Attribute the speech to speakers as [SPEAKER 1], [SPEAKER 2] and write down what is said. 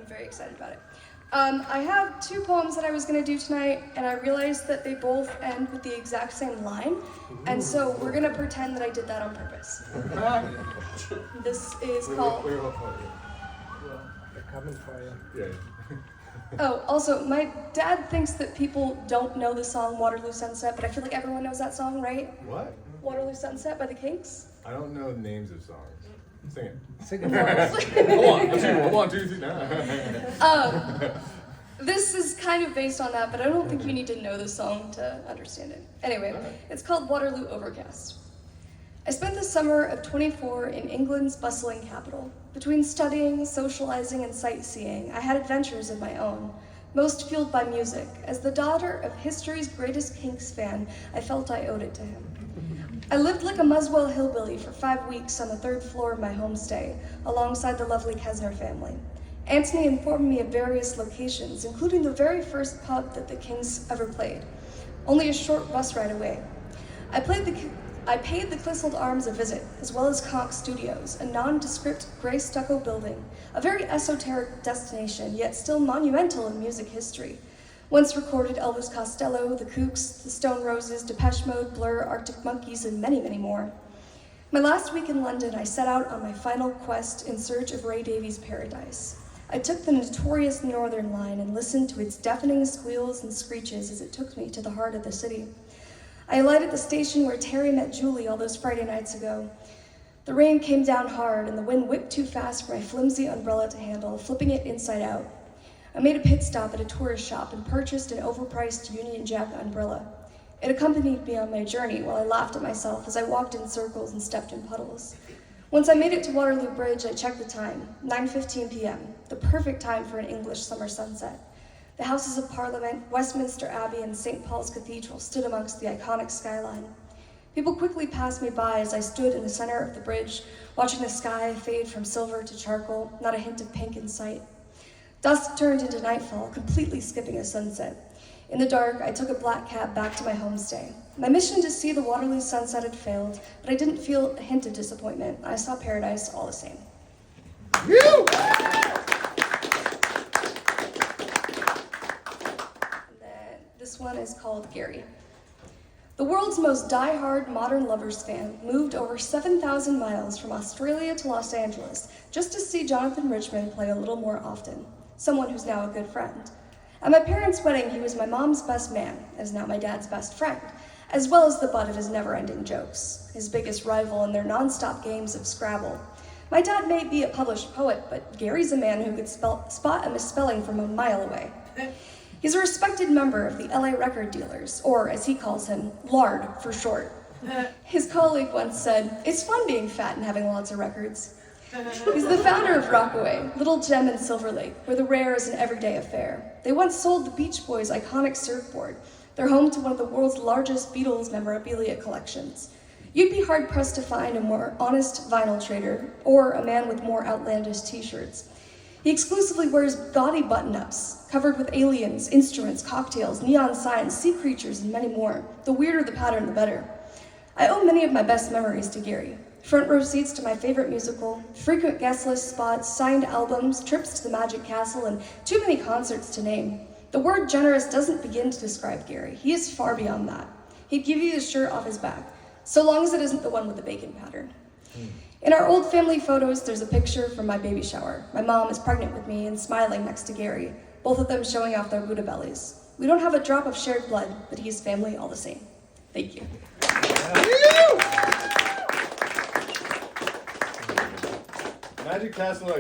[SPEAKER 1] I'm very excited about it. I have two poems that I was going to do tonight, and I realized that they both end with the exact same line, and so we're going to pretend that I did that on purpose. This is called...
[SPEAKER 2] We're all for you. They're coming for you. Yeah.
[SPEAKER 1] Oh, also, my dad thinks that people don't know the song Waterloo Sunset, but I feel like everyone knows that song, right?
[SPEAKER 3] What?
[SPEAKER 1] Waterloo Sunset by the Kinks?
[SPEAKER 3] I don't know names of songs. Sing it.
[SPEAKER 2] Sing it for us.
[SPEAKER 3] One, two, three,
[SPEAKER 1] This is kind of based on that, but I don't think you need to know the song to understand it. Anyway, it's called Waterloo Overcast. I spent the summer of 24 in England's bustling capital. Between studying, socializing, and sightseeing, I had adventures of my own, most fueled by music. As the daughter of history's greatest Kinks fan, I felt I owed it to him. I lived like a Muswell hillbilly for 5 weeks on the 3rd floor of my homestay, alongside the lovely Kesner family. Anthony informed me of various locations, including the very first pub that the Kinks ever played, only a short bus ride away. I paid the Clissold Arms a visit, as well as Conch Studios, a nondescript gray stucco building, a very esoteric destination, yet still monumental in music history. Once recorded Elvis Costello, the Kooks, the Stone Roses, Depeche Mode, Blur, Arctic Monkeys, and many, many more. My last week in London, I set out on my final quest in search of Ray Davies' Paradise. I took the notorious Northern Line and listened to its deafening squeals and screeches as it took me to the heart of the city. I alighted at the station where Terry met Julie all those Friday nights ago. The rain came down hard and the wind whipped too fast for my flimsy umbrella to handle, flipping it inside out. I made a pit stop at a tourist shop and purchased an overpriced Union Jack umbrella. It accompanied me on my journey while I laughed at myself as I walked in circles and stepped in puddles. Once I made it to Waterloo Bridge, I checked the time, 9:15 p.m., the perfect time for an English summer sunset. The Houses of Parliament, Westminster Abbey, and St. Paul's Cathedral stood amongst the iconic skyline. People quickly passed me by as I stood in the center of the bridge, watching the sky fade from silver to charcoal, not a hint of pink in sight. Dusk turned into nightfall, completely skipping a sunset. In the dark, I took a black cab back to my homestay. My mission to see the Waterloo sunset had failed, but I didn't feel a hint of disappointment. I saw paradise all the same.
[SPEAKER 3] You!
[SPEAKER 1] This one is called Gary. The world's most die-hard modern lovers fan moved over 7,000 miles from Australia to Los Angeles just to see Jonathan Richman play a little more often, someone who's now a good friend. At my parents' wedding, he was my mom's best man, and is now my dad's best friend, as well as the butt of his never-ending jokes, his biggest rival in their non-stop games of Scrabble. My dad may be a published poet, but Gary's a man who could spot a misspelling from a mile away. He's a respected member of the LA Record Dealers, or as he calls him, Lard for short. His colleague once said, "It's fun being fat and having lots of records." He's the founder of Rockaway, Little Gem in Silver Lake, where the rare is an everyday affair. They once sold the Beach Boys' iconic surfboard. They're home to one of the world's largest Beatles memorabilia collections. You'd be hard-pressed to find a more honest vinyl trader, or a man with more outlandish t-shirts. He exclusively wears gaudy button-ups, covered with aliens, instruments, cocktails, neon signs, sea creatures, and many more. The weirder the pattern, the better. I owe many of my best memories to Gary. Front row seats to my favorite musical, frequent guest list spots, signed albums, trips to the Magic Castle, and too many concerts to name. The word generous doesn't begin to describe Gary. He is far beyond that. He'd give you his shirt off his back, so long as it isn't the one with the bacon pattern. In our old family photos, there's a picture from my baby shower. My mom is pregnant with me and smiling next to Gary, both of them showing off their Buddha bellies. We don't have a drop of shared blood, but he's family all the same. Thank you.
[SPEAKER 3] Magic Castle.